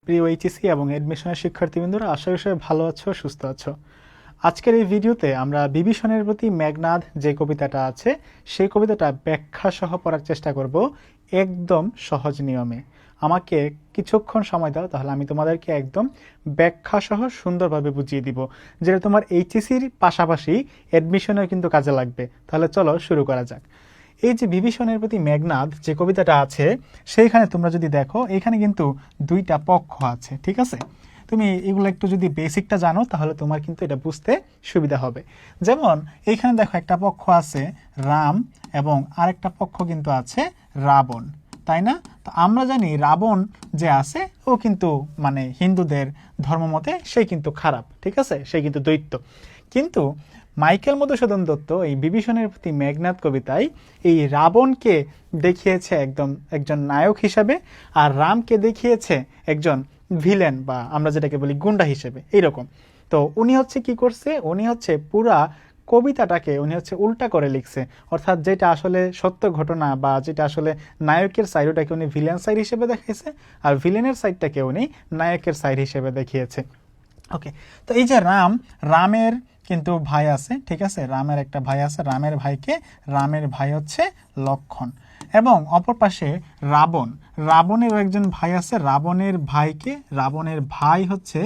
প্রিয় এইচএসসি এবং অ্যাডমিশনের শিক্ষার্থীবৃন্দরা, আশা করি সবাই ভালো আছো, সুস্থ আছো। আজকের এই ভিডিওতে আমরা বিভীষণের প্রতি মেঘনাদ যে কবিতাটা আছে সেই কবিতাটা ব্যাখ্যা সহ পড়ার চেষ্টা করব একদম সহজ নিয়মে। আমাকে কিছুক্ষণ সময় দাও, তাহলে আমি তোমাদেরকে একদম ব্যাখ্যা সহ সুন্দরভাবে বুঝিয়ে দিব, যেটা তোমার এইচএসসির পাশাপাশি অ্যাডমিশনেও কিন্তু কাজে লাগবে। তাহলে চলো শুরু করা যাক। এই যে বিভীষণের প্রতি মেঘনাদ যে কবিতাটা আছে, সেইখানে তোমরা যদি দেখো এখানে কিন্তু দুইটা পক্ষ আছে, ঠিক আছে? তুমি এগুলো একটু যদি বেসিকটা জানো তাহলে তোমার কিন্তু এটা বুঝতে সুবিধা হবে। যেমন এইখানে দেখো একটা পক্ষ আছে রাম এবং আরেকটা পক্ষ কিন্তু আছে রাবণ, তাই না? তো আমরা জানি রাবণ যে আছে ও কিন্তু মানে হিন্দুদের ধর্মমতে সে কিন্তু খারাপ, ঠিক আছে? সে কিন্তু দৈত্য। কিন্তু মাইকেল মধুসূদন দত্ত এই বিভীষণের প্রতি মেঘনাদ কবিতায় এই রাবণকে দেখিয়েছে একজন নায়ক হিসাবে, আর রামকে দেখিয়েছে একজন ভিলেন বা আমরা যেটাকে বলি গুন্ডা হিসেবে, এইরকম। তো উনি হচ্ছে কি করছে, উনি হচ্ছে পুরা কবিতাটাকে উনি হচ্ছে উল্টা করে লিখছে, অর্থাৎ যেটা আসলে সত্য ঘটনা বা যেটা আসলে নায়কের সাইড ওটাকে উনি ভিলেন সাইড হিসেবে দেখিয়েছে, আর ভিলেনের সাইডটাকে উনি নায়কের সাইড হিসেবে দেখিয়েছে। ওকে, তো এই যে রামের কিন্তু ভাই আছে, ঠিক আছে? রামের একটা ভাই আছে, রামের ভাই হচ্ছে লক্ষণ, এবং অপর পাশে রাবণের একজন ভাই আছে, রাবণের ভাই হচ্ছে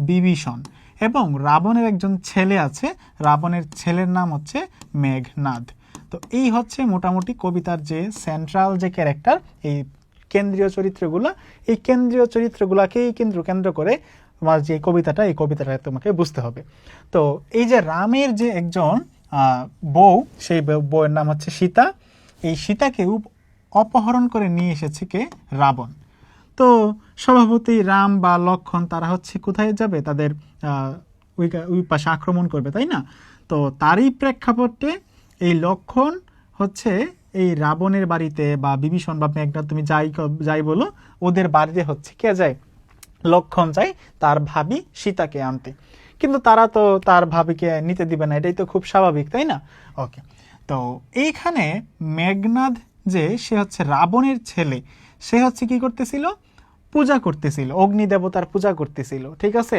বিভীষণ, এবং রাবণের একজন ছেলে আছে, রাবণের ছেলের নাম হচ্ছে মেঘনাদ। তো এই হচ্ছে মোটামুটি কবিতার যে সেন্ট্রাল যে ক্যারেক্টার, এই কেন্দ্রীয় চরিত্রগুলাকেই কেন্দ্র করে তোমার যে কবিতাটা, এই কবিতাটা তোমাকে বুঝতে হবে। তো এই যে রামের যে একজন বউ, সেই বউয়ের নাম হচ্ছে সীতা। এই সীতাকে অপহরণ করে নিয়ে এসেছে কে? রাবণ। তো স্বভাবতই রাম বা লক্ষণ তারা হচ্ছে কোথায় যাবে? তাদের ওই পাশে আক্রমণ করবে, তাই না? তো তারই প্রেক্ষাপটে এই লক্ষণ হচ্ছে এই রাবণের বাড়িতে বা বিভীষণ বা মেঘনাদ তুমি যাই বলো, ওদের বাড়িতে হচ্ছে কে যায়? লক্ষণ যায় তার ভাবি সীতাকে আনতে। কিন্তু তারা তো তার ভাবিকে নিতে দিবে না, এটাই তো খুব স্বাভাবিক, তাই না? ওকে, তো এইখানে মেঘনাদ যে সে হচ্ছে রাবণের ছেলে, সে হচ্ছে কি করতেছিল? পূজা করতেছিল, অগ্নি দেবতার পূজা করতেছিল, ঠিক আছে?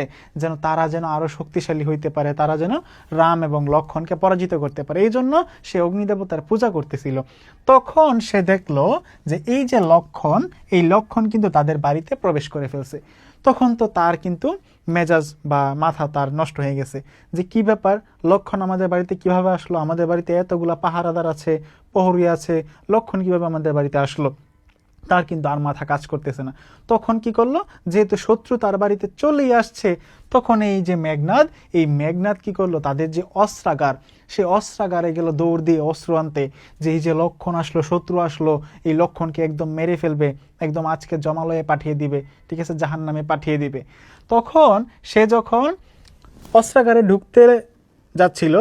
তারা যেন আরো শক্তিশালী হইতে পারে, তারা যেন রাম এবং লক্ষণকে পরাজিত করতে পারে, এই জন্য সে অগ্নি দেবতার পূজা করতেছিল। তখন সে দেখলো যে এই যে এই লক্ষণ কিন্তু তাদের বাড়িতে প্রবেশ করে ফেলছে। তখন তো তার কিন্তু মেজাজ বা মাথা তার নষ্ট হয়ে গেছে, যে কি ব্যাপার, লক্ষণ আমাদের বাড়িতে কিভাবে আসলো? আমাদের বাড়িতে এতগুলা পাহারাদার আছে, প্রহরী আছে, লক্ষণ কিভাবে আমাদের বাড়িতে আসলো? তার কিন্তু আর মাথা কাজ করতেছে না। তখন কি করলো, যেহেতু শত্রু তার বাড়িতে চলেই আসছে, তখন এই যে মেঘনাদ কি করলো, তাদের যে অস্ত্রাগার, সে অস্ত্রাগারে গেল দৌড় দিয়ে অস্ত্র আনতে, যে এই যে লক্ষণ আসলো, শত্রু আসলো, এই লক্ষণকে একদম মেরে ফেলবে, একদম আজকে জমালয়ে পাঠিয়ে দিবে, ঠিক আছে, জাহান্নামে পাঠিয়ে দিবে। তখন সে যখন অস্ত্রাগারে ঢুকতে যাচ্ছিল,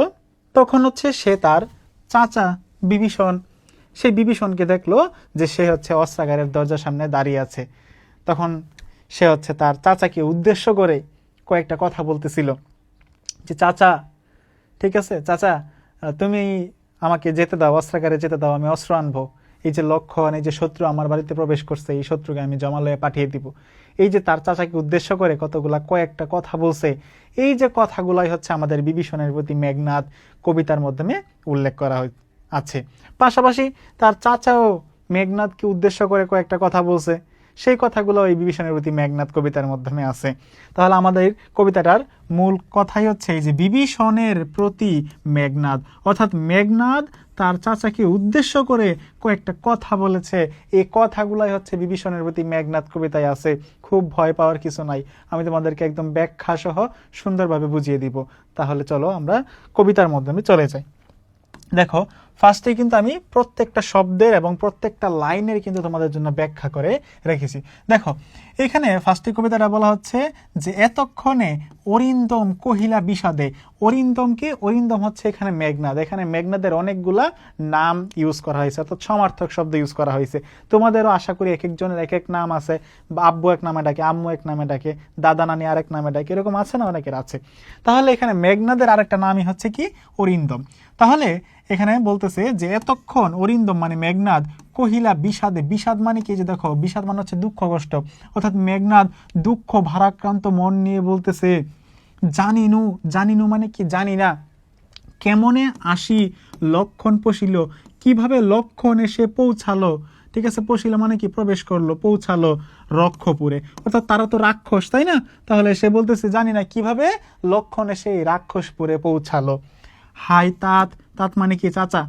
তখন হচ্ছে সে তার চাচা সেই বিভীষণকে দেখলো যে সে হচ্ছে অস্ত্রাগারের দরজার সামনে দাঁড়িয়ে আছে। তখন সে হচ্ছে তার চাচাকে উদ্দেশ্য করে কয়েকটা কথা বলতেছিল, যে চাচা, ঠিক আছে চাচা, তুমি আমাকে যেতে দাও, অস্ত্রাগারে যেতে দাও, আমি অস্ত্র আনবো। এই যে লক্ষণ, এই যে শত্রু আমার বাড়িতে প্রবেশ করছে, এই শত্রুকে আমি জমালয়ে পাঠিয়ে দিব। এই যে তার চাচাকে উদ্দেশ্য করে কয়েকটা কথা বলছে, এই যে কথাগুলাই হচ্ছে আমাদের বিভীষণের প্রতি মেঘনাদ কবিতার মাধ্যমে উল্লেখ করা আছে। পাশাপাশি তার চাচাও মেঘনাদকে উদ্দেশ্য করে কয়েকটা কথা বলছে, সেই কথাগুলো এই বিভীষণের প্রতি মেঘনাদ কবিতার মাধ্যমে আছে। তাহলে আমাদের কবিতাটার মূল কথাই হচ্ছে এই যে বিভীষণের প্রতি মেঘনাদ, অর্থাৎ মেঘনাদ তার চাচাকে উদ্দেশ্য করে কয়েকটা কথা বলেছে, এই কথাগুলাই হচ্ছে বিভীষণের প্রতি মেঘনাদ কবিতায় আছে। খুব ভয় পাওয়ার কিছু নাই, আমি তোমাদেরকে একদম ব্যাখ্যা সহ সুন্দরভাবে বুঝিয়ে দিব। তাহলে চলো আমরা কবিতার মাধ্যমে চলে যাই। দেখো, ফার্স্টে কিন্তু আমি প্রত্যেকটা শব্দের এবং প্রত্যেকটা লাইনের কিন্তু তোমাদের জন্য ব্যাখ্যা করে রেখেছি। দেখো, এখানে ফার্স্টে কবিতাটা বলা হচ্ছে যে এতক্ষণে অরিন্দম কহিলা বিষাদে। অরিন্দম হচ্ছে এখানে মেঘনাদ। এখানে মেঘনাদের অনেকগুলা নাম ইউজ করা হয়েছে, অর্থাৎ সমার্থক শব্দ ইউজ করা হয়েছে। তোমাদেরও আশা করি এক একজনের এক এক নাম আছে, আব্বু এক নামে ডাকে, আম্মু এক নামে ডাকে, দাদা নানি আরেক নামে ডাকে, এরকম আছে না? অনেকের আছে। তাহলে এখানে মেঘনাদের আরেকটা নামই হচ্ছে কি? অরিন্দম। তাহলে এখানে বলতেছে যে এতক্ষণ অরিন্দম মানে মেঘনাদ কহিলা বিষাদে, বিষাদ মানে কি, যে দেখো বিষাদ মানে হচ্ছে দুঃখ কষ্ট, অর্থাৎ মেঘনাদ দুঃখ ভারাক্রান্ত মন নিয়ে বলতেছে জানিনু, জানিনু মানে কি জানি না, কেমনে আসি লক্ষণ পশিল, কিভাবে লক্ষণ এসে পৌঁছালো, ঠিক আছে, পশিল মানে কি প্রবেশ করলো, পৌঁছালো রক্ষপুরে, অর্থাৎ তারা তো রাক্ষস তাই না, তাহলে সে বলতেছে জানি না কিভাবে লক্ষণ এসে রাক্ষসপুরে পৌঁছালো। হাই তাত, তাত মানে কি চাচা,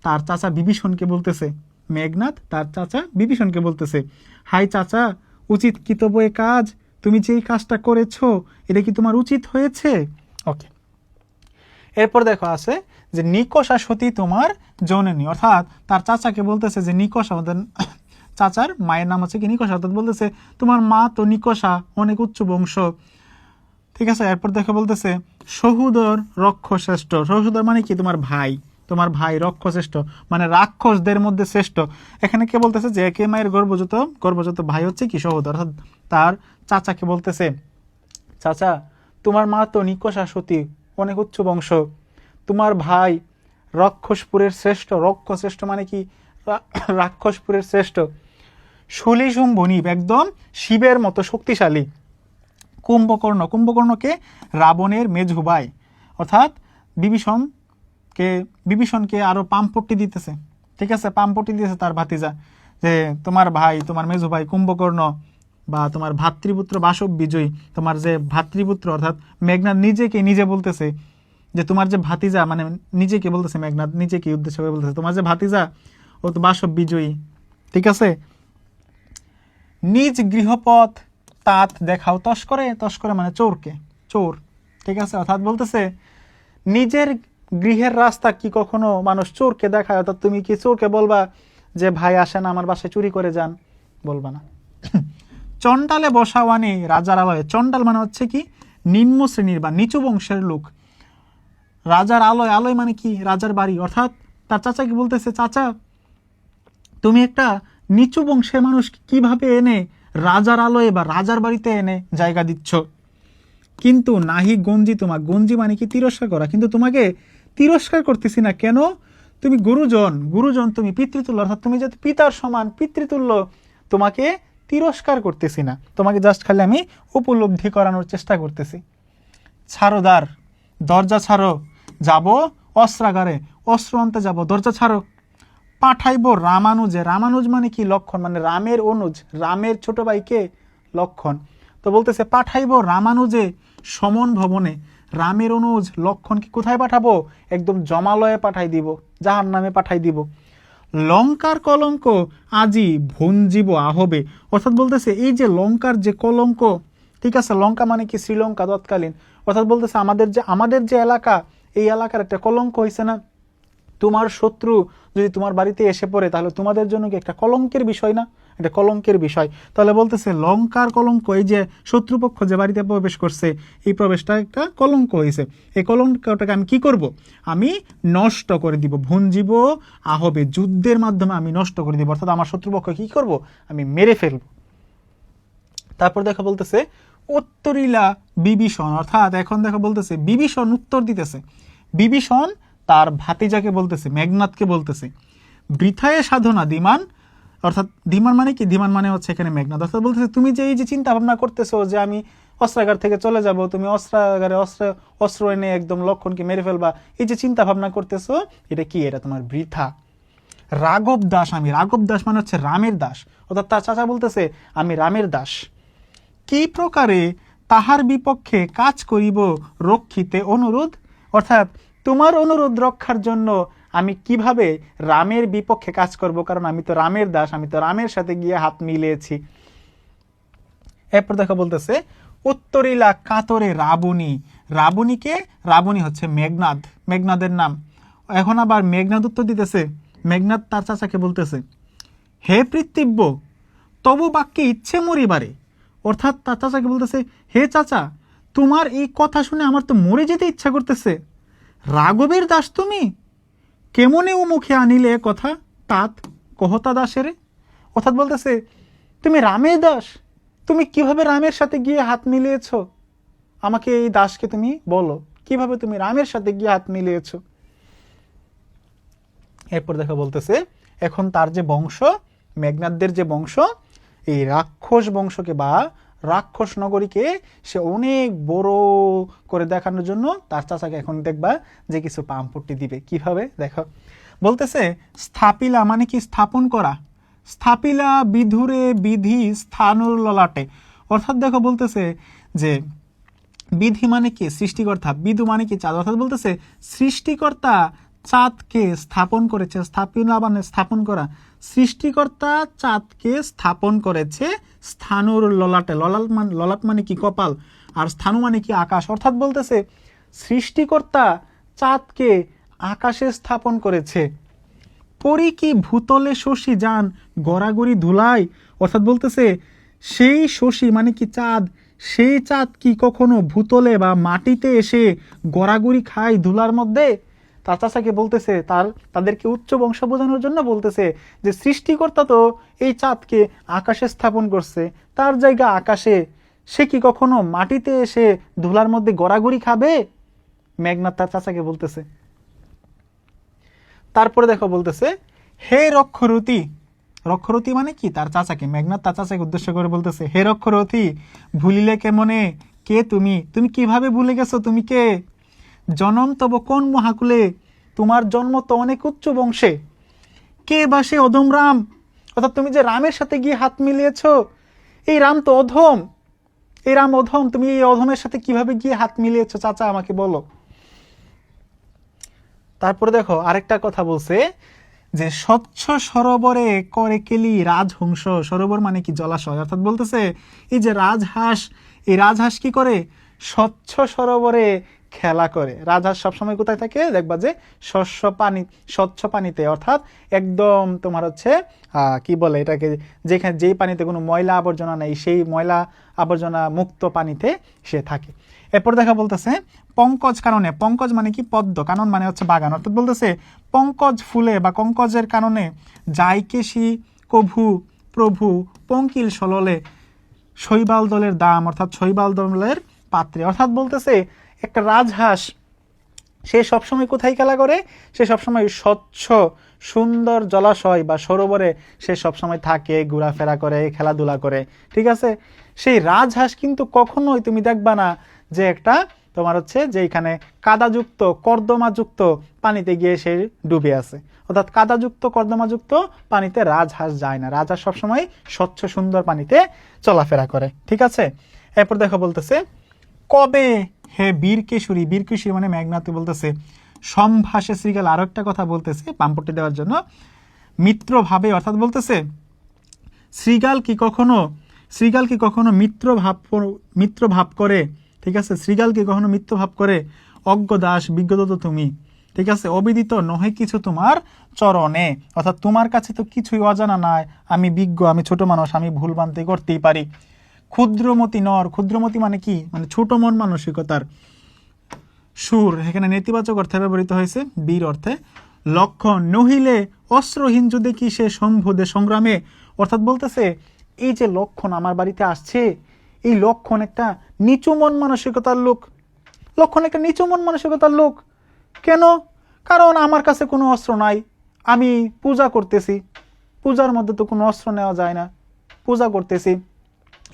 তার চাচা বিভীষণকে বলতেছে, মেঘনাদ তার চাচা বিভীষণকে বলতেছে হাই চাচা উচিত কি তবু এ কাজ, তুমি যে এই কাজটা করেছো এটা কি তোমার উচিত হয়েছে। ওকে, এরপর দেখো আছে যে নিকষা সতী তোমার জননী, অর্থাৎ তার চাচাকে বলতেছে যে নিকষা, আমাদের চাচার মায়ের নাম হচ্ছে কি নিকষা, অর্থাৎ বলতেছে তোমার মা তো নিকষা, অনেক উচ্চ বংশ, ঠিক আছে। এরপর দেখো বলতেছে সহুদর রক্ষ শ্রেষ্ঠ, সহুদর মানে কি তোমার ভাই, তোমার ভাই রক্ষ শ্রেষ্ঠ মানে রাক্ষসদের মধ্যে শ্রেষ্ঠ। এখানে কে বলতেছে যে একে মায়ের গর্ভজাত ভাই হচ্ছে কি সহুদর, অর্থাৎ তার চাচাকে বলতেছে চাচা তোমার মা তো নিকষা সতী, অনেক উচ্চ বংশ, তোমার ভাই রক্ষসপুরের শ্রেষ্ঠ, রক্ষ শ্রেষ্ঠ মানে কি রাক্ষসপুরের শ্রেষ্ঠ, শুলিশুম্ভ নিব একদম শিবের মতো শক্তিশালী, কুম্ভকর্ণ, কুম্ভকর্ণকে রাবণের মেঝু ভাই, অর্থাৎ বিভীষণকে আরো পাম্পট্টি দিতেছে, ঠিক আছে, পাম্পট্টি দিতেছে তার ভাতিজা যে তোমার ভাই, তোমার মেঝু ভাই কুম্ভকর্ণ বা তোমার ভাতৃপুত্র বাসব বিজয়ী, তোমার যে ভাতৃপুত্র অর্থাৎ মেঘনাদ নিজেকে নিজে বলতেছে যে তোমার যে ভাতিজা, মানে নিজেকে বলতেছে মেঘনাদ নিজেকে উদ্দেশ্য করে বলতেছে তোমার যে ভাতিজা ও তো বাসব বিজয়ী, ঠিক আছে, নিজ গৃহপথ তাত দেখাও তস্করে, তস্করে মানে চোরকে, চোর, ঠিক আছে, অর্থাৎ বলতেছে নিজের গৃহের রাস্তা কি কখনো মানুষ চোরকে দেখায়, অর্থাৎ তুমি কি চোরকে বলবা যে ভাই আসেন আমার বাসায় চুরি করে যান, বলবা না। চন্ডালে বসাওয়ানি রাজার আলয়ে, চন্ডাল মানে হচ্ছে কি নিম্ন শ্রেণীর বা নিচু বংশের লোক, রাজার আলয়, আলয় মানে কি রাজার বাড়ি, অর্থাৎ তার চাচাকে বলতেছে চাচা তুমি একটা নিচু বংশের মানুষ কিভাবে এনে রাজার আলয়ে বা রাজার বাড়িতে এনে জায়গা দিচ্ছ, কিন্তু নাহি গঞ্জি তোমা, গঞ্জি মানে কি তিরস্কার করা, কিন্তু তোমাকে তিরস্কার করতেছি না কেন, তুমি গুরুজন, গুরুজন তুমি পিতৃতুল্য, অর্থাৎ তুমি যাতে পিতার সমান পিতৃতুল্য, তোমাকে তিরস্কার করতেছি না, তোমাকে জাস্ট খালি আমি উপলব্ধি করানোর চেষ্টা করতেছি। ছাড়োদার, দরজা ছাড়ো, যাব অস্ত্রাগারে, অস্ত্র আনতে যাব, দরজা ছাড়ো। পাঠাইব রামানুজে, রামানুজ মানে কি লক্ষণ, মানে রামের অনুজ, রামের ছোট ভাইকে লক্ষণ, তো বলতেছে পাঠাইব রামানুজে সমন ভবনে, রামের অনুজ লক্ষণকে কোথায় পাঠাবো, একদম জমালয়ে পাঠাই দিব, জাহান নামে পাঠাই দিব। লঙ্কার কলঙ্ক আজি ভঞ্জিব আহবে, অর্থাৎ বলতেছে এই যে লঙ্কার যে কলঙ্ক, ঠিক আছে, লঙ্কা মানে কি শ্রীলঙ্কা তৎকালীন, অর্থাৎ বলতেছে আমাদের যে এলাকা, এই এলাকার একটা কলঙ্ক হয়েছে না, তোমার শত্রু যদি তোমার বাড়িতে এসে পড়ে তাহলে তোমাদের জন্য কি একটা কলঙ্কের বিষয় না, এটা কলঙ্কের বিষয়, তাহলে বলতেছে লঙ্কার কলঙ্ক, এই যে শত্রুপক্ষ যে বাড়িতে প্রবেশ করছে এই প্রবেশটা একটা কলঙ্ক হয়েছে, এই কলঙ্কটাকে আমি কি করব, আমি নষ্ট করে দিব, ভঞ্জিব আহবে যুদ্ধের মাধ্যমে আমি নষ্ট করে দিব, অর্থাৎ আমার শত্রুপক্ষ কি করব, আমি মেরে ফেলব। তারপর দেখো বলতেছে উত্তরিলা বিভীষণ, অর্থাৎ এখন দেখো বলতেছে বিভীষণ উত্তর দিতেছে, বিভীষণ তার ভাতিজাকে বলতেছে, মেঘনাদকে বলতেছে বৃথায়ে সাধনা ধীমান, অর্থাৎ ধীমান মানে কি, ধীমান মানে হচ্ছে এখানে মেঘনাদ, অর্থাৎ বলতেছে তুমি যে এই যে চিন্তা ভাবনা করতেছো যে আমি অস্ত্রাগার থেকে চলে যাব, তুমি অস্ত্রাগারে অস্ত্র এনে একদম লক্ষণকে মেরে ফেলবা, এই যে চিন্তা ভাবনা করতেছো এটা কি, এটা তোমার বৃথা। রাঘব দাস আমি, রাঘব দাস মানে হচ্ছে রামের দাস, অর্থাৎ তার চাচা বলতেছে আমি রামের দাস, কি প্রকারে তাহার বিপক্ষে কাজ করিব রক্ষিতে অনুরোধ, অর্থাৎ তোমার অনুরোধ রক্ষার জন্য আমি কিভাবে রামের বিপক্ষে কাজ করব, কারণ আমি তো রামের দাস, আমি তো রামের সাথে গিয়ে হাত মিলিয়েছি। এরপর দেখো বলতেছে উত্তরিলা কাতরে রাবণী, রাবণীকে, রাবণী হচ্ছে মেঘনাদ, মেঘনাদের নাম, এখন আবার মেঘনাদ উত্তর দিতেছে, মেঘনাদ তার চাচাকে বলতেছে হে পৃথিব্য তবু বাক্যে ইচ্ছে মরিবারে, অর্থাৎ তার চাচাকে বলতেছে হে চাচা তোমার এই কথা শুনে আমার তো মরে যেতে ইচ্ছা করতেছে, রাঘবের দাস তুমি, কেমনে ও মুখে আনিলে কথা, তাত কহতা দাসেরে, অর্থাৎ বলতেছে তুমি রামের দাস, তুমি কিভাবে রামের সাথে গিয়ে হাত মিলিয়েছ, আমাকে এই দাসকে তুমি বলো কিভাবে তুমি রামের সাথে গিয়ে হাত মিলিয়েছ। এরপর দেখো বলতেছে এখন তার যে বংশ, মেঘনাদদের যে বংশ, এই রাক্ষস বংশকে বা রাক্ষস নগরীকে সে অনেক বড় করে দেখানোর জন্য তার চাচাকে এখন দেখবা যে কিছু পাম্পট্টি দিবে। কিভাবে দেখো বলতেছে, স্থাপিলা মানে কি স্থাপন করা, স্থাপিলা বিধুরে বিধি স্থানুর ললাটে। অর্থাৎ দেখো বলতেছে যে বিধি মানে কি সৃষ্টিকর্তা, বিধু মানে কি চাঁদ, অর্থাৎ বলতেছে সৃষ্টিকর্তা চাঁদকে স্থাপন করেছে, স্থাপিলা মানে স্থাপন করা, সৃষ্টিকর্তা চাঁদকে স্থাপন করেছে স্থানুর ললাটে, ললাট মানে কি কপাল, আর স্থানু মানে কি আকাশ। অর্থাৎ বলতেছে সৃষ্টিকর্তা চাঁদকে আকাশে স্থাপন করেছে। পরি কি ভূতলে শশী যান গড়াগড়ি ধুলাই, অর্থাৎ বলতেছে সেই শশী মানে কি চাঁদ, সেই চাঁদ কি কখনো ভূতলে বা মাটিতে এসে গড়াগড়ি খায় ধুলার মধ্যে। তার চাচাকে বলতেছে তাদেরকে উচ্চ বংশ বোঝানোর জন্য বলতেছে যে সৃষ্টিকর্তা তো এই চাঁদকে আকাশে স্থাপন করছে, তার জায়গা আকাশে, সে কি কখনো মাটিতে এসে ধুলার মধ্যে গড়াগড়ি খাবে? মেঘনাদ তার চাচাকে বলতেছে। তারপরে দেখো বলতেছে হে রক্ষরতী, রক্ষরতী মানে কি তার চাচাকে, মেঘনাদ তার চাচাকে উদ্দেশ্য করে বলতেছে হে রক্ষরতী ভুলিলে কেমনে, কে তুমি, তুমি কিভাবে ভুলে গেছো, তুমি কে? জনম তব কোন মহাকুলে, তোমার জন্ম তো অনেক উচ্চ বংশে। কে বা সে অধম রাম, অর্থাৎ তুমি যে রামের সাথে গিয়ে হাত মিলিয়েছ, এই রাম তো অধম, এই রাম অধম, তুমি এই অধমের সাথে কিভাবে গিয়ে হাত মিলিয়েছো চাচা আমাকে বলো। তারপরে দেখো আরেকটা কথা বলছে যে স্বচ্ছ সরোবরে করে কেলি রাজহংস, সরোবর মানে কি জলাশয়, অর্থাৎ বলতেছে এই যে রাজহাঁস, এই রাজহাঁস কি করে স্বচ্ছ সরোবরে খেলা করে। রাজহাঁস সবসময় কোথায় থাকে দেখবা যে স্বচ্ছ পানিতে, অর্থাৎ একদম তোমার হচ্ছে কি বলে এটাকে, যেখানে যেই পানিতে কোনো ময়লা আবর্জনা নেই সেই ময়লা আবর্জনা মুক্ত পানিতে সে থাকে। এরপর দেখা বলতেছে পঙ্কজ কারণে, পঙ্কজ মানে কি পদ্ম, কানন মানে হচ্ছে বাগান, অর্থাৎ বলতেছে পঙ্কজ ফুলে বা পঙ্কজের কারণে যাইকেশি কভু প্রভু পঙ্কিল সললে শৈবাল দলের দাম, অর্থাৎ শৈবাল দলের পাত্রে। অর্থাৎ বলতেছে একটা রাজহাঁস সে সবসময় কোথায় খেলা করে, সে সবসময় স্বচ্ছ সুন্দর জলাশয় বা সরোবরে সে সবসময় থাকে, ঘোরাফেরা করে, খেলাধুলা করে, ঠিক আছে। সেই রাজহাঁস কিন্তু কখনোই তুমি দেখবা না যে একটা তোমার হচ্ছে যে এখানে কাদাযুক্ত কর্দমাযুক্ত পানিতে গিয়ে সে ডুবে আছে, অর্থাৎ কাদাযুক্ত কর্দমাযুক্ত পানিতে রাজহাঁস যায় না, রাজহাঁস সবসময় স্বচ্ছ সুন্দর পানিতে চলাফেরা করে, ঠিক আছে। এরপর দেখো বলতেছে কবে হে বীরকেশরী, বীরকেশরী মানে মেঘনাদ বলতেছে সম্ভাষে শ্রীগাল, আরো একটা কথা বলতেছে পাম্পট্টি দেওয়ার জন্য, মিত্র ভাবে, অর্থাৎ বলতেছে শ্রীগাল কি কখনো মিত্র ভাব করে, ঠিক আছে, শ্রীগাল কি কখনো মিত্র ভাব করে, অজ্ঞ দাস বিজ্ঞত তো তুমি, ঠিক আছে, অবিদিত নহে কিছু তোমার চরণে, অর্থাৎ তোমার কাছে তো কিছুই অজানা নাই, আমি বিজ্ঞ, আমি ছোট মানুষ, আমি ভুল ভ্রান্তি করতেই পারি। ক্ষুদ্রমতি নর, ক্ষুদ্রমতি মানে কি, মানে ছোট মন মানসিকতার, সুর এখানে নেতিবাচক অর্থে ব্যবহৃত হয়েছে, বীর অর্থে। লক্ষণ নহিলে অস্ত্রহীন যদি কি সে সম্ভুদে সংগ্রামে, অর্থাৎ বলতেছে এই যে লক্ষণ আমার বাড়িতে আসছে, এই লক্ষণ একটা নিচু মন মানসিকতার লোক, লক্ষণ একটা নিচু মন মানসিকতার লোক। কেন? কারণ আমার কাছে কোনো অস্ত্র নাই, আমি পূজা করতেছি, পূজার মধ্যে তো কোনো অস্ত্র নেওয়া যায় না, পূজা করতেছি,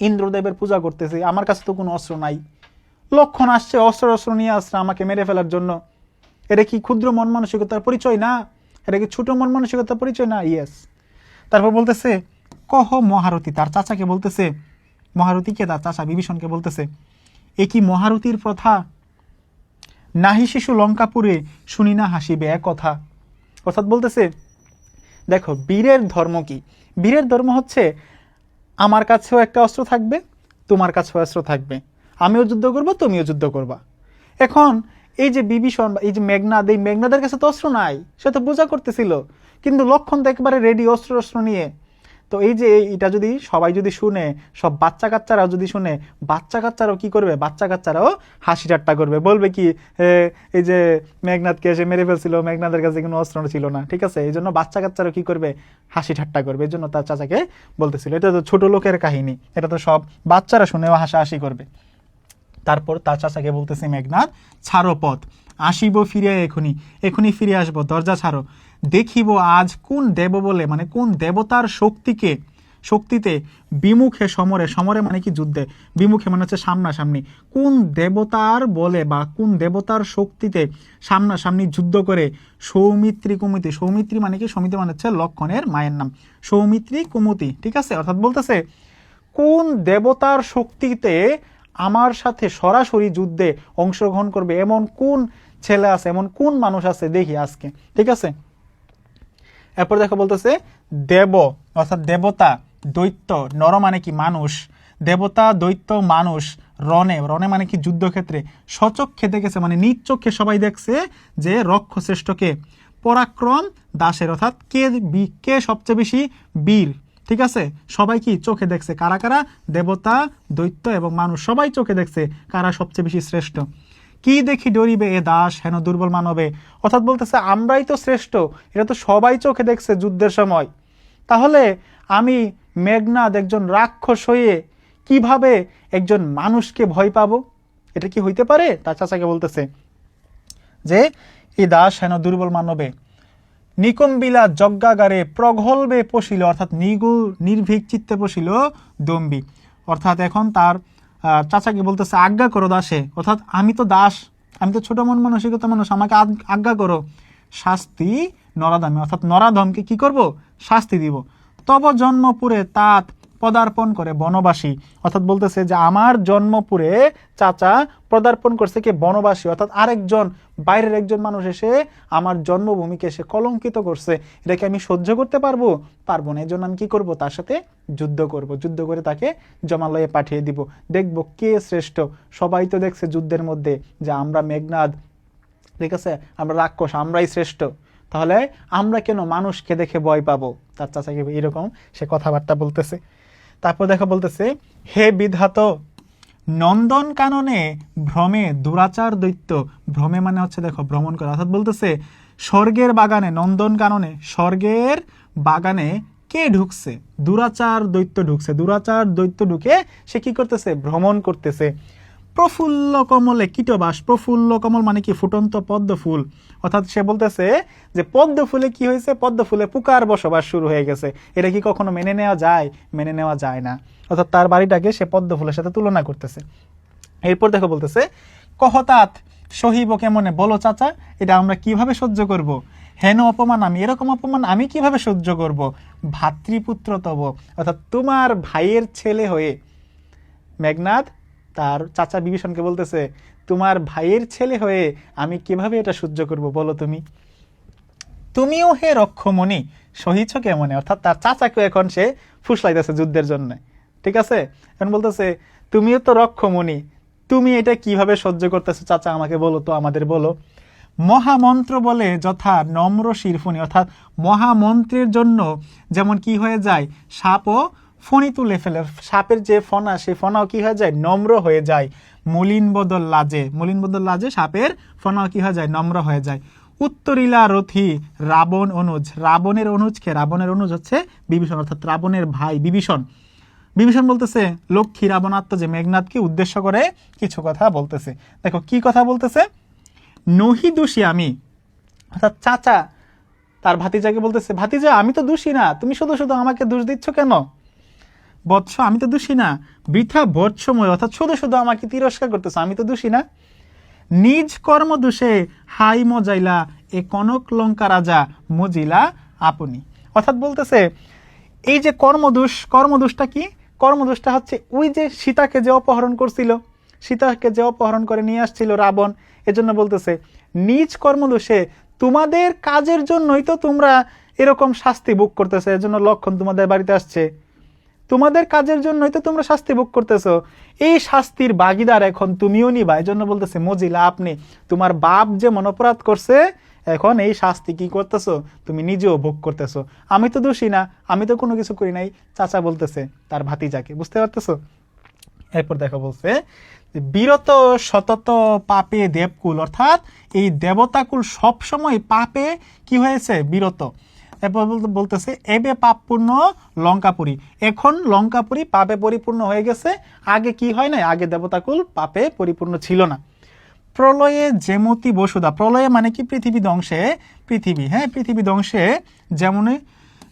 ইন্দ্রদেবের পূজা করতেছি, আমার কাছে তো কোনো অস্ত্র নাই। লক্ষণ আসছে অস্ত্র নিয়ে আসছে আমাকে মেরে ফেলার জন্য, এটা কি ক্ষুদ্র মন মানসিকতার পরিচয় না? এটা কি ছোট মন মানসিকতার পরিচয় না? ইয়েস। তারপর বলতেছে কহ মহারথী, তার চাচাকে বলতেছে, মহারথীকে তার চাচা বিভীষণকে বলতেছে এ কি মহারথীর প্রথা, নাহি শিশু লঙ্কাপুরে শুনি না হাসিবে এক কথা। অর্থাৎ বলতেছে দেখো বীরের ধর্ম কি, বীরের ধর্ম হচ্ছে আমার কাছেও একটা অস্ত্র থাকবে, তোমার কাছেও অস্ত্র থাকবে, আমিও যুদ্ধ করব, তুমিও যুদ্ধ করবা। এখন এই যে বিভীষণ, এই যে মেঘনাদ, এই মেঘনাদের কাছে তো অস্ত্র নাই, সে তো পূজা করতেছিল, কিন্তু লক্ষণ তো একেবারে রেডি অস্ত্র নিয়ে। তো এই যে এটা যদি সবাই যদি শুনে, সব বাচ্চা কাচ্চারাও যদি শুনে, বাচ্চা কাচ্চারাও কি করবে, বাচ্চা কাচ্চারাও হাসি ঠাট্টা করবে, বলবে কি এই যে মেঘনাদকে এসে মেরে ফেলছিল, মেঘনাদের কাছে কোনো অস্ত্র ছিল না, ঠিক আছে, এই জন্য বাচ্চা কাচ্চারাও কি করবে, হাসি ঠাট্টা করবে, এই জন্য তার চাচাকে বলতেছিল। এটা তো ছোট লোকের কাহিনী, এটা তো সব বাচ্চারা শুনেও হাসাহাসি করবে। তারপর তার চাচাকে বলতেছে মেঘনাদ ছাড়ো পথ, আসিব ফিরে এখনই ফিরে আসবো, দরজা ছাড়ো, দেখিব আজ কোন দেব বলে, মানে কোন দেবতার শক্তিতে বিমুখে সমরে, সমরে মানে কি যুদ্ধে, বিমুখে মানে হচ্ছে সামনাসামনি, কোন দেবতার বলে বা কোন দেবতার শক্তিতে সামনাসামনি যুদ্ধ করে সৌমিত্রী কুমতি, সৌমিত্রী মানে কি, সৌমিত্রী মানে হচ্ছে লক্ষণের মায়ের নাম, সৌমিত্রী কুমতি, ঠিক আছে। অর্থাৎ বলতেছে কোন দেবতার শক্তিতে আমার সাথে সরাসরি যুদ্ধে অংশগ্রহণ করবে এমন কোন ছেলে আছে, এমন কোন মানুষ আছে দেখি আজকে, ঠিক আছে। এরপর দেখো বলতেছে দেব অর্থাৎ দেবতা, দৈত্য, নর মানে কি মানুষ, দেবতা দৈত্য মানুষ, রণে, রণে মানে কি যুদ্ধক্ষেত্রে, সচক্ষে দেখেছে মানে নিজ চোখে সবাই দেখছে যে রক্ষশ্রেষ্ঠকে, পরাক্রম দাসের, অর্থাৎ কে সবচেয়ে বেশি বীর, ঠিক আছে। সবাই কি চোখে দেখছে, কারা কারা, দেবতা দৈত্য এবং মানুষ সবাই চোখে দেখছে কারা সবচেয়ে বেশি শ্রেষ্ঠ। কি দেখি ডরিবে এ দাস হেন দুর্বল মানবে, অর্থাৎ বলতেছে আমরাই তো শ্রেষ্ঠ, এটা তো সবাই চোখে দেখছে যুদ্ধের সময়, তাহলে আমি মেঘনাদ একজন রাক্ষস হয়ে কিভাবে একজন মানুষকে ভয় পাবো, এটা কি হইতে পারে। তার চাচাকে বলতেছে যে এই দাস হেন দুর্বল মানবে, নিকম্বিলা যজ্ঞাগারে প্রগল্বে পশিল, অর্থাৎ নির্ভীক চিত্তে পশিল দম্বি, অর্থাৎ এখন তার চাচাকে বলতেছে আজ্ঞা করো দাসে, অর্থাৎ আমি তো দাস, আমি তো ছোট মন মানসিকতা মানুষ, আমাকে আজ্ঞা করো, শাস্তি নরাধমে, অর্থাৎ নরাধমকে কি করব, শাস্তি দিব। তব জন্মপুরে তাত পদার্পণ করে বনবাসী, অর্থাৎ বলতেছে যে আমার জন্মপুরে চাচা পদার্পণ করছে কে, বনবাসী, অর্থাৎ আরেকজন বাইরের একজন মানুষ এসে আমার জন্মভূমিকে এসে কলঙ্কিত করছে, এটাকে আমি সহ্য করতে পারবো না, এই জন্য আমি কি করব, তার সাথে যুদ্ধ করব, যুদ্ধ করে তাকে জমালয়ে পাঠিয়ে দিব, দেখব কে শ্রেষ্ঠ। সবাই তো দেখছে যুদ্ধের মধ্যে যে আমরা মেঘনাদ, ঠিক আছে, আমরা রাক্ষস, আমরাই শ্রেষ্ঠ, তাহলে আমরা কেন মানুষকে দেখে ভয় পাবো। তার চাচাকে এরকম সে কথাবার্তা বলতেছে। তারপর দেখো বলতেছে হে বিধাত নন্দন কাননে ভ্রমে দুরাচার দৈত্য, ভ্রমে মানে হচ্ছে দেখো ভ্রমণ করা, অর্থাৎ বলতেছে স্বর্গের বাগানে, নন্দন কাননে স্বর্গের বাগানে কে ঢুকছে, দুরাচার দৈত্য ঢুকছে, দুরাচার দৈত্য ঢুকে সে কি করতেছে, ভ্রমণ করতেছে। প্রফুল্ল কমলে কীটবাস, প্রফুল্ল কমল মানে কি ফুটন্ত পদ্ম ফুল, অর্থাৎ সে বলতেছে যে পদ্ম ফুলে কি হয়েছে, পদ্ম ফুলে পোকার বসবাস শুরু হয়ে গেছে, এটা কি কখনো মেনে নেওয়া যায়, মেনে নেওয়া যায় না, অর্থাৎ তার বাড়িটাকে সে পদ্ম ফুলের সাথে তুলনা করতেছে। এরপর দেখো বলতেছে কহতাত সহিব কেমনে, বলো চাচা এটা আমরা কিভাবে সহ্য করব, হেন অপমান আমি, এরকম অপমান আমি কিভাবে সহ্য করব, ভাতৃপুত্র তব, অর্থাৎ তোমার ভাইয়ের ছেলে হয়ে, মেঘনাদ তার চাচা বিভীষণকে বলতেছে তোমার ভাইয়ের ছেলে হয়ে আমি কিভাবে এটা সহ্য করব বলো তুমি, তুমিও হে রক্ষমণি সহিছ কেমনে, অর্থাৎ তার চাচাকে এখন সে ফুসলাইতেছে যুদ্ধের জন্য, ঠিক আছে। এখন বলতেছে তুমিও তো রক্ষমণি, তুমি এটা কিভাবে সহ্য করতেছো চাচা, আমাকে বলো তো, আমাদের বলো। মহামন্ত্র বলে যথা নম্র শিরফুনি, অর্থাৎ মহামন্ত্রের জন্য যেমন কি হয়ে যায়, সাপও ফণি তুলে ফেলে, সাপের যে ফণা সেই ফণাও কি হয়ে যায়, নম্র হয়ে যায়। মলিন বদল লাজে, মলিন বদল লাজে সাপের ফণাও কি হয়ে যায়, নম্র হয়ে যায়। উত্তরিলা রথি রাবণ অনুজ, রাবণের অনুজকে, রাবণের অনুজ হচ্ছে বিভীষণ, অর্থাৎ রাবণের ভাই বিভীষণ। বিভীষণ বলতেছে লক্ষ্মী রাবণাত্ম যে মেঘনাদকে উদ্দেশ্য করে কিছু কথা বলতেছে, দেখো কি কথা বলতেছে, নহি দোষী আমি, অর্থাৎ চাচা তার ভাতিজাকে বলতেছে ভাতিজা আমি তো দোষী না, তুমি শুধু শুধু আমাকে দোষ দিচ্ছ কেন, বৎস আমি তো দোষী না, বৃথা বৎসময়, অর্থাৎ শুধু শুধু আমাকে তিরস্কার করতেছ, আমি তো দোষী না। নিজ কর্ম দোষে হাই মজাইলা এ কনক লঙ্কা রাজা মজিলা আপনি, অর্থাৎ বলতেছে এই যে কর্মদোষ, কর্মদোষটা কি, কর্মদোষটা হচ্ছে ওই যে সীতাকে যে অপহরণ করছিল, সীতাকে যে অপহরণ করে নিয়ে আসছিল রাবণ, এজন্য বলতেছে নিজ কর্মদোষে তোমাদের কাজের জন্যই তো তোমরা এরকম শাস্তি ভোগ করতেছে, এজন্য লক্ষণ তোমাদের বাড়িতে আসছে, তোমাদের কাজের জন্যই তো তোমরা শাস্তি ভোগ করতেছো, এই শাস্তির ভাগীদার এখন তুমিও নিবা, এই জন্য বলতেছে মজিলা আপনি, তোমার বাপ যে মনোপরাধ করছে এখন এই শাস্তি কি করতেছো, তুমি নিজেও ভোগ করতেছো, আমি তো দোষী না, আমি তো কোনো কিছু করি নাই, চাচা বলতেছে তার ভাতিজাকে, বুঝতে পারতেছো। এরপর দেখো বলছে বিরত সতত পাপে দেবকুল, অর্থাৎ এই দেবতাকুল সবসময় পাপে কি হয়েছে, বিরত। এরপর বলতেছে এবে পাপপূর্ণ লঙ্কাপুরী, এখন লঙ্কাপুরী পাপে পরিপূর্ণ হয়ে গেছে, আগে কি হয় না, আগে দেবতাকুল পাপে পরিপূর্ণ ছিল না। প্রলয়ে যেমতি বসুধা, প্রলয়ে মানে কি পৃথিবী ধ্বংসে, পৃথিবী, হ্যাঁ পৃথিবী ধ্বংসে যেমন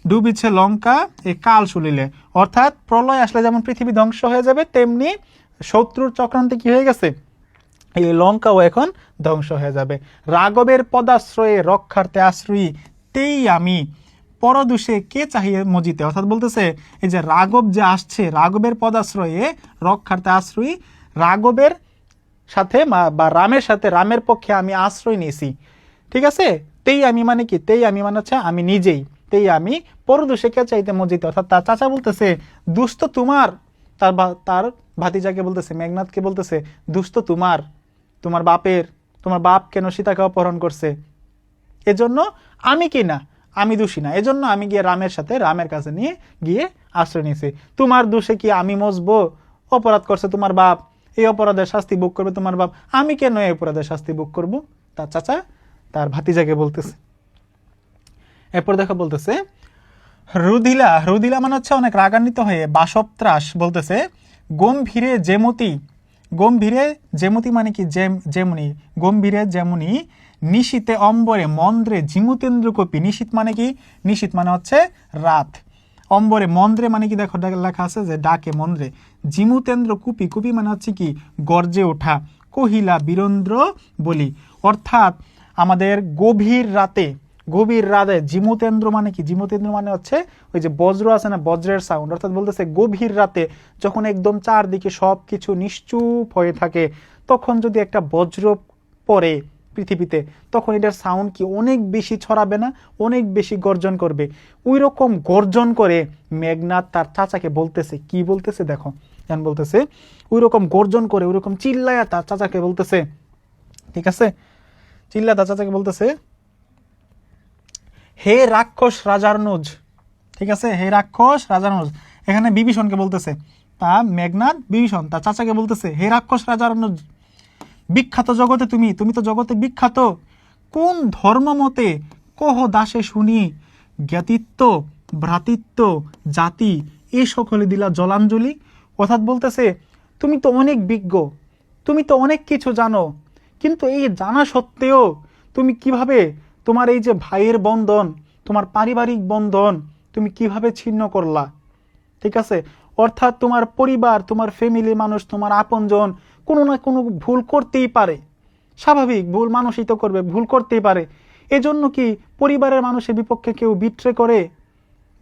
ডুবিছে লঙ্কা এই কাল শুলিলে, অর্থাৎ প্রলয় আসলে যেমন পৃথিবী ধ্বংস হয়ে যাবে, তেমনি শত্রুর চক্রান্তে কি হয়ে গেছে, এই লঙ্কাও এখন ধ্বংস হয়ে যাবে। রাঘবের পদাশ্রয়ে রক্ষার্থে আশ্রয়ী তেই আমি, পরদুষে কে চাহিয়ে মজিতে, অর্থাৎ বলতেছে এই যে রাঘব যে আসছে, রাঘবের পদাশ্রয়ে রক্ষার্থে আশ্রয়ী, রাঘবের সাথে বা রামের সাথে, রামের পক্ষে আমি আশ্রয় নিয়েছি, ঠিক আছে। তেই আমি মানে কি, তেই আমি মানে হচ্ছে আমি নিজেই, তেই আমি পরদুষে কে চাইতে মজিতে, অর্থাৎ তার চাচা বলতেছে দুষ্ট তোমার, তার ভাতিজাকে বলতেছে, মেঘনাথকে বলতেছে দুষ্ট তোমার, তোমার বাপের, তোমার বাপ কেন সীতাকে অপহরণ করছে, এজন্য আমি কি না, আমি দোষী না, এজন্য আমি গিয়ে রামের সাথে, রামের কাছে নিয়ে গিয়ে আশ্রয় নিয়েছি। তোমার দোষে কি আমি মজবো, অপরাধ করছে তোমার বাপ, এই অপরাধের শাস্তি ভোগ করবে তোমার বাপ, আমি কেন এই অপরাধের শাস্তি ভোগ করব, তার চাচা তার ভাতিজাকে বলতেছে। এরপর দেখো বলতেছে রুধিলা, রুধিলা মানে হচ্ছে অনেক রাগান্বিত হয়ে, বাসবত্রাস বলতেছে গম্ভীরে যেমতি, গম্ভীরে যেমতি মানে কি যেমনি, গম্ভীরে যেমনি নিশীতে অম্বরে মন্দ্রে জিমুতেন্দ্র কপি, নিশীত মানে কি, নিশীত মানে হচ্ছে রাত, অম্বরে মন্দ্রে মানে কি দেখো লেখা আছে যে ডাকে মন্দ্রে, জিমুতেন্দ্র কুপি, কুপি মানে হচ্ছে কি গর্জে ওঠা, কহিলা বীরেন্দ্র বলি, অর্থাৎ আমাদের গভীর রাতে, গভীর রাতে, জিমুতেন্দ্র মানে কি, জিমুতেন্দ্র মানে হচ্ছে ওই যে বজ্র আছে না, বজ্রের সাউন্ড, অর্থাৎ বলতেছে গভীর রাতে যখন একদম চারদিকে সব কিছু নিশ্চুপ হয়ে থাকে, তখন যদি একটা বজ্র পড়ে পৃথিবীতে, তখন এটার সাউন্ড কি অনেক বেশি ছড়াবে না, অনেক বেশি গর্জন করবে, ওই রকম গর্জন করে মেঘনাথ তার চাচাকে বলতেছে, কি বলতেছে দেখো, কেন বলতেছে ওই রকম গর্জন করে, ওই রকম চিল্লায়া তার চাচাকে বলতেছে, ঠিক আছে, চিল্লা তার চাচাকে বলতেছে হে রাক্ষস রাজার নুজ, ঠিক আছে, হে রাক্ষস রাজার নুজ, এখানে বিভীষণকে বলতেছে, তা মেঘনাথ বিভীষণ তার চাচাকে বলতেছে হে রাক্ষস রাজার নুজ, বিখ্যাত জগতে তুমি, তুমি তো জগতে বিখ্যাত, কোন ধর্মমতে কহ দাসে শুনি, জ্ঞাতিত্ব ভ্রাতৃত্ব জাতি এ সকলে দিলা জলাঞ্জলি, অর্থাৎ বলতেছে তুমি তো অনেক বিজ্ঞ, তুমি তো অনেক কিছু জানো, কিন্তু এই জানা সত্ত্বেও তুমি কিভাবে তোমার এই যে ভাইয়ের বন্ধন, তোমার পারিবারিক বন্ধন তুমি কিভাবে ছিন্ন করলা, ঠিক আছে, অর্থাৎ তোমার পরিবার, তোমার ফ্যামিলি মানুষ, তোমার আপনজন কোনো না কোনো ভুল করতেই পারে, স্বাভাবিক ভুল মানুষই তো করবে, ভুল করতেই পারে, এজন্য কি পরিবারের মানুষের বিপক্ষে কেউ বিট্রে করে,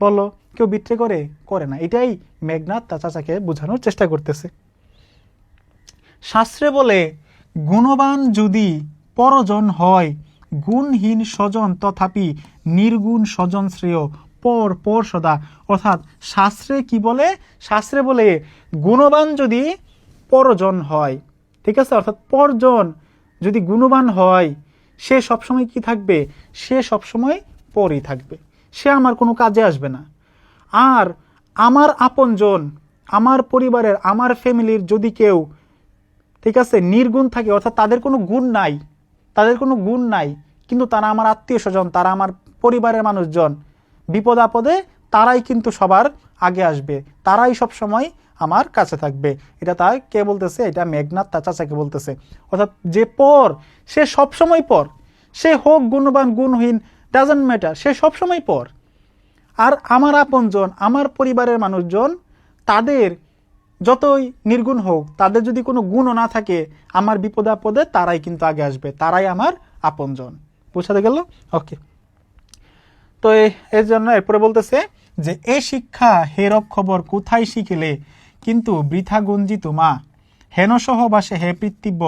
বলো কেউ বিট্রে করে, করে না, এটাই মেঘনাথ তার চাচাকে বোঝানোর চেষ্টা করতেছে। শাস্ত্রে বলে গুণবান যদি পরজন হয়, গুণহীন স্বজন তথাপি নির্গুণ স্বজন শ্রেয়, পর পর সদা, অর্থাৎ শাস্ত্রে কি বলে, শাস্ত্রে বলে গুণবান যদি পরজন হয়, ঠিক আছে, অর্থাৎ পরজন যদি গুণবান হয়, সে সবসময় কি থাকবে, সে সবসময় পরই থাকবে, সে আমার কোনো কাজে আসবে না। আর আমার আপনজন, আমার পরিবারের, আমার ফ্যামিলির যদি কেউ, ঠিক আছে, নির্গুণ থাকে, অর্থাৎ তাদের কোনো গুণ নাই, তাদের কোনো গুণ নাই, কিন্তু তারা আমার আত্মীয় স্বজন, তারা আমার পরিবারের মানুষজন, বিপদ আপদে তারাই কিন্তু সবার আগে আসবে, তারাই সব সময় আমার কাছে থাকবে, এটা তার কে বলতেছে, এটা মেঘনাথ তার চাচাকে বলতেছে, অর্থাৎ যে পর সে সবসময় পর, সে হোক গুণবান গুণহীন ডাজন্ট ম্যাটার, সে সবসময় পর। আর আমার আপনজন, আমার পরিবারের মানুষজন, তাদের যতই নির্গুণ হোক, তাদের যদি কোনো গুণও না থাকে, আমার বিপদে আপদে তারাই কিন্তু আগে আসবে, তারাই আমার আপনজন, বোঝাতে গেল, ওকে। তো এর জন্য এরপরে বলতেছে যে এ শিক্ষা হে খবর কোথায় শিখিলে, কিন্তু বৃথা গঞ্জিত মা, হেন সহবাসে হে পিতৃব্য,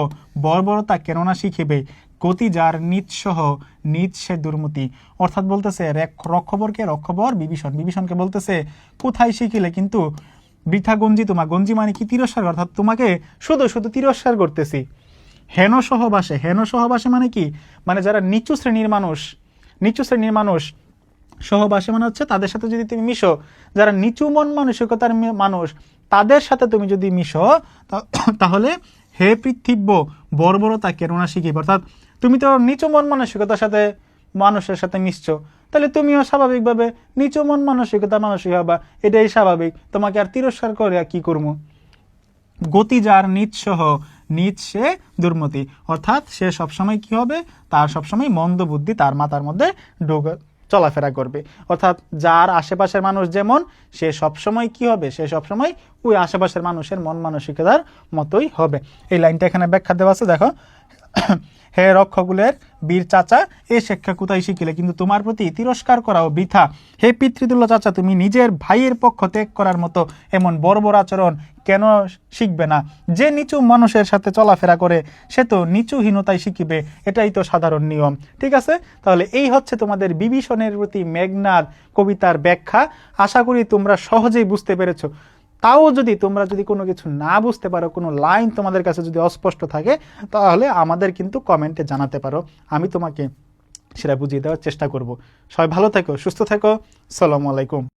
বর্বরতা কেননা শিখিবে, গতি যার নিৎসহ নিজ সে দুর্মতি, অর্থাৎ বলতেছে রক্ষবরকে, রক্ষবর বিভীষণ, বিভীষণকে বলতেছে কোথায় শিখিলে, কিন্তু বৃথা গঞ্জি তোমা, গঞ্জি মানে কি তিরস্কার, অর্থাৎ তোমাকে শুধু শুধু তিরস্কার করতেছি। হেন সহবাসে, হেন সহবাসে মানে কি, মানে যারা নিচু শ্রেণীর মানুষ, নিচু শ্রেণীর মানুষ, সহবাসে মানে হচ্ছে তাদের সাথে যদি তুমি মিশো, যারা নিচু মন মানসিকতার মানুষ, তাদের সাথে তুমি যদি মিশো, তাহলে হে পৃথিব্য বর্বরতা কেননা শিখিবে, অর্থাৎ তুমি তো নিচু মন মানসিকতার সাথে মানুষের সাথে মিশছো, তাহলে তুমিও স্বাভাবিকভাবে নিচু মন মানসিকতা মানসিক হবা, এটাই স্বাভাবিক, তোমাকে আর তিরস্কার করে আর কি করবো। গতি যার নিৎসহ নিজ সে দুর্মতি, অর্থাৎ সে সবসময় কি হবে, তার সবসময় মন্দ বুদ্ধি তার মাথার মধ্যে চলাফেরা করবে। অর্থাৎ যার আশেপাশের মানুষ যেমন, সে সবসময় কি হবে, সে সবসময় ওই আশেপাশের মানুষের মন মানসিকতার মতোই হবে। এই লাইনটা এখানে ব্যাখ্যা দেওয়া আছে, দেখো। হে রক্ষকুলের বীর চাচা, এ শিক্ষা কোথায় শিখিলে, কিন্তু তোমার প্রতি তিরস্কার করাও বৃথা। হে পিতৃতুল্য চাচা, তুমি নিজের ভাইয়ের পক্ষ ত্যাগ করার মতো এমন বর্বর আচরণ কেন শিখবে না? যে নিচু মানুষের সাথে চলাফেরা করে সে তো নিচুহীনতায় শিখিবে, এটাই তো সাধারণ নিয়ম। ঠিক আছে, তাহলে এই হচ্ছে তোমাদের বিভীষণের প্রতি মেঘনাদ কবিতার ব্যাখ্যা। আশা করি তোমরা সহজেই বুঝতে পেরেছো। তাও যদি তোমরা যদি কোনো কিছু না বুঝতে পারো, কোনো লাইন তোমাদের কাছে যদি অস্পষ্ট থাকে, তাহলে আমাদের কিন্তু কমেন্টে জানাতে পারো, আমি তোমাকে সেটা বুঝিয়ে দেওয়ার চেষ্টা করব। সবাই ভালো থেকো, সুস্থ থেকো, আসসালামু আলাইকুম।